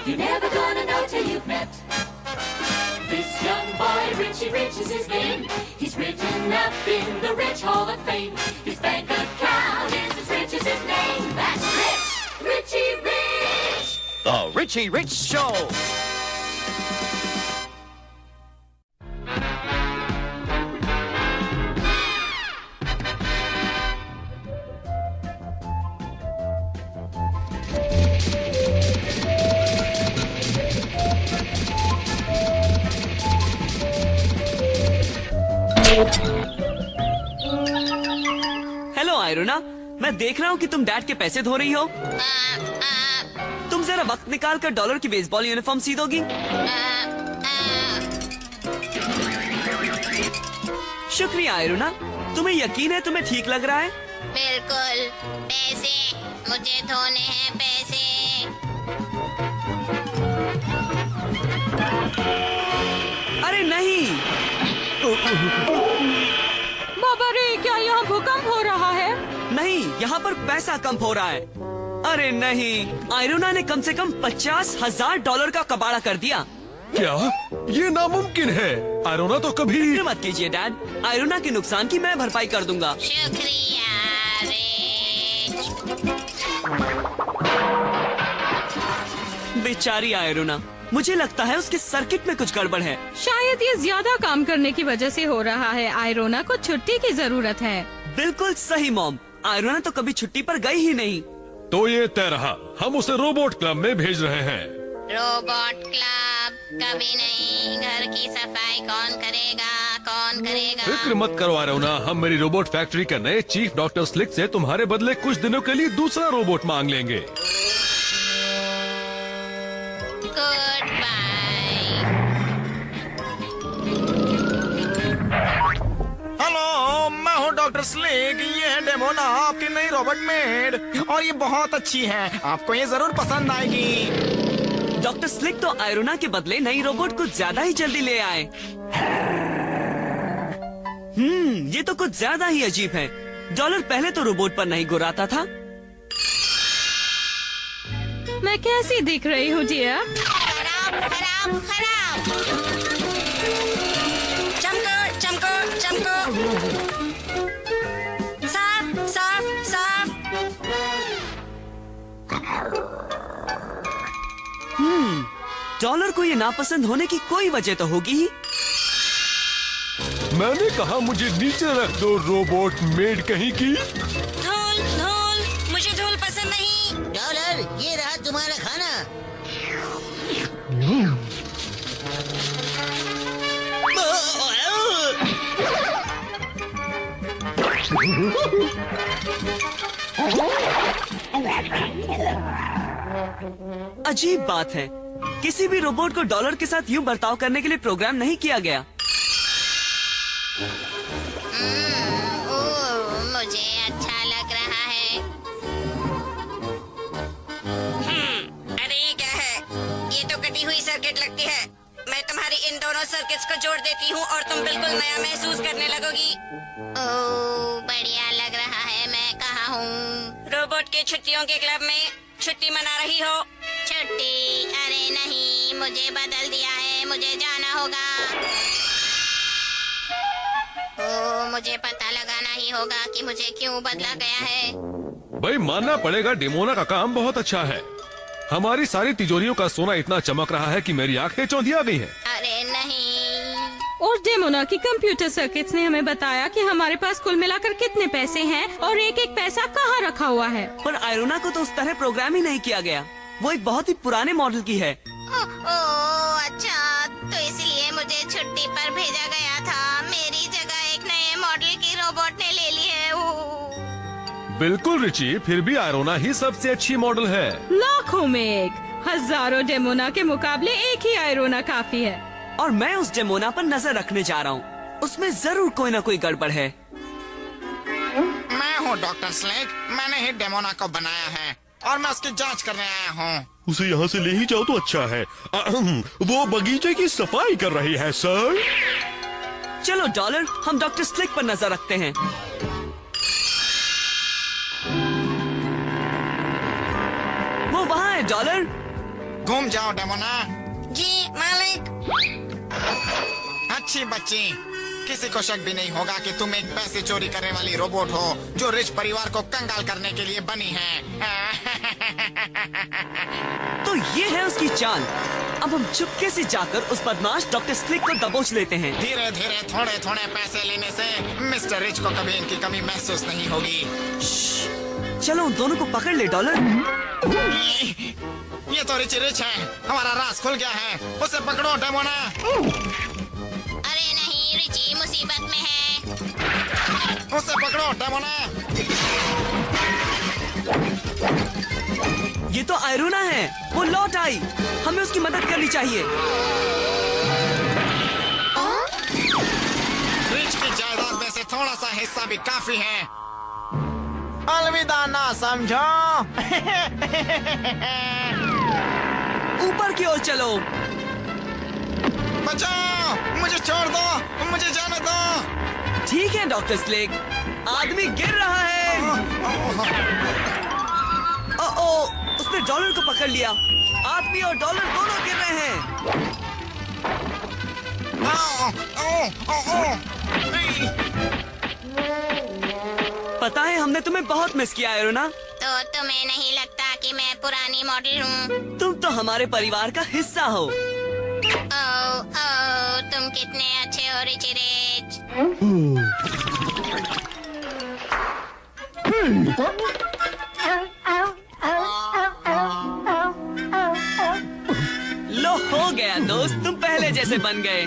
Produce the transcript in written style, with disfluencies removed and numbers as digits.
You're never gonna know till you've met this young boy. Richie Rich is his name. He's written up in the Rich Hall of Fame. His bank account is as rich as his name. That's Rich, Richie Rich. The Richie Rich Show. Hello आयरोना, मैं देख रहा हूँ कि तुम dad के पैसे धो रही हो। तुम जरा वक्त निकाल कर डॉलर की बेसबॉल यूनिफॉर्म सी दोगी? शुक्रिया आयरोना, तुम्हें यकीन है तुम्हें ठीक लग रहा है? बिल्कुल। पैसे मुझे धोने हैं, पैसे। अरे नहीं। बाबा रे, क्या यहाँ भूकंप हो रहा है? नहीं, यहाँ पर पैसा कम हो रहा है। अरे नहीं, आयरोना ने कम से कम $50,000 का कबाड़ा कर दिया। क्या ये नामुमकिन है? आयरोना तो कभी। फिक्र मत कीजिए डैड, आयरोना के नुकसान की मैं भरपाई कर दूंगा। शुक्रिया रिच। बेचारी आयरोना, मुझे लगता है उसके सर्किट में कुछ गड़बड़ है। शायद ये ज्यादा काम करने की वजह से हो रहा है। आयरोना को छुट्टी की जरूरत है। बिल्कुल सही मॉम, आयरोना तो कभी छुट्टी पर गई ही नहीं। तो ये तय रहा, हम उसे रोबोट क्लब में भेज रहे हैं। रोबोट क्लब कभी नहीं। घर की सफाई कौन करेगा, कौन करेगा? फिक्र मत करो आयरोना, हम मेरी रोबोट फैक्ट्री के नए चीफ डॉक्टर स्लिक से तुम्हारे बदले कुछ दिनों के लिए दूसरा रोबोट मांग लेंगे। Good bye. हेलो, मैं हूँ डॉक्टर स्लिक। ये है डेमोना, आपकी नई रोबोट मेड, और ये बहुत अच्छी है। आपको ये जरूर पसंद आएगी। डॉक्टर स्लिक तो आयरोना के बदले नई रोबोट कुछ ज्यादा ही जल्दी ले आए। ये तो कुछ ज्यादा ही अजीब है। डॉलर पहले तो रोबोट पर नहीं गुर्राता था। मैं कैसी दिख रही हूँ डियर? खराब खराब खराब। चमको चमको चमको। साफ साफ साफ। डॉलर को ये नापसंद होने की कोई वजह तो होगी ही। मैंने कहा मुझे नीचे रख दो, रोबोट मेड कहीं की। धूल धूल, मुझे धूल पसंद नहीं। डॉलर, ये रहा तुम्हारा खाना। अजीब बात है, किसी भी रोबोट को डॉलर के साथ यूं बर्ताव करने के लिए प्रोग्राम नहीं किया गया। मुझे अच्छा लग रहा है। अरे ये क्या है? ये तो कटी हुई सर्किट लगती है। मैं तुम्हारी इन दोनों सर्किट्स को जोड़ देती हूँ और तुम बिल्कुल नया महसूस करने लगोगी। ओह, बढ़िया लग रहा है। मैं कहाँ हूँ? रोबोट के छुट्टियों के क्लब में छुट्टी मना रही हो? छुट्टी? अरे नहीं, मुझे बदल दिया है। मुझे जाना होगा। ओह, मुझे पता लगाना ही होगा कि मुझे क्यों बदला गया है। भाई मानना पड़ेगा, डेमोना का काम बहुत अच्छा है। हमारी सारी तिजोरियों का सोना इतना चमक रहा है कि मेरी आंखें चौंधिया गई हैं। अरे नहीं। और डेमोना की कंप्यूटर सर्किट्स ने हमें बताया कि हमारे पास कुल मिलाकर कितने पैसे हैं और एक एक पैसा कहाँ रखा हुआ है। पर आयरोना को तो उस तरह प्रोग्राम ही नहीं किया गया। वो एक बहुत ही पुराने मॉडल की है। ओह अच्छा, तो इसलिए मुझे छुट्टी पर भेजा गया था। मेरी जगह एक नए मॉडल की रोबोट ने ले ली है। बिल्कुल रिची, फिर भी आयरोना ही सबसे अच्छी मॉडल है। लाखों में एक, हजारों डेमोना के मुकाबले एक ही आयरोना काफी है। और मैं उस डेमोना पर नजर रखने जा रहा हूँ। उसमें जरूर कोई ना कोई गड़बड़ है। मैं हूँ डॉक्टर स्लिक। मैंने ही डेमोना को बनाया है और मैं उसकी जांच करने आया हूँ। उसे यहाँ से ले ही जाओ तो अच्छा है। वो बगीचे की सफाई कर रही है सर। चलो डॉलर, हम डॉक्टर स्लिक पर नजर रखते हैं। वो वहाँ है डॉलर। घूम जाओ डेमोना। जी मालिक। अच्छी बच्ची, किसी को शक भी नहीं होगा कि तुम एक पैसे चोरी करने वाली रोबोट हो जो रिच परिवार को कंगाल करने के लिए बनी है। तो ये है उसकी चाल। अब हम चुपके से जाकर उस बदमाश डॉक्टर स्लिक को दबोच लेते हैं। धीरे धीरे थोड़े थोड़े पैसे लेने से मिस्टर रिच को कभी इनकी कमी महसूस नहीं होगी। चलो उन दोनों को पकड़ ले डॉलर। ये तो रिच रिच है, हमारा राज खुल गया है, उसे पकड़ो डेमोना। अरे नहीं, रिची मुसीबत में है। उसे पकड़ो डेमोना। ये तो आयरोना है, वो लौट आई। हमें उसकी मदद करनी चाहिए। रिच की जायदाद में से थोड़ा सा हिस्सा भी काफी है। अलविदा ना समझो। ऊपर की ओर चलो। बचाओ, मुझे छोड़ दो, मुझे जाने दो। ठीक है डॉक्टर स्लिक, आदमी गिर रहा है। ओ, उसने डॉलर को पकड़ लिया। आदमी और डॉलर दोनों गिर रहे हैं। पता है हमने तुम्हें बहुत मिस किया आयरोना। तो तुम्हें नहीं लगता कि मैं पुरानी मॉडल हूँ? तुम तो हमारे परिवार का हिस्सा हो। ओ, तुम कितने अच्छे हो रिची रिच। लो हो गया दोस्त, तुम पहले जैसे बन गए।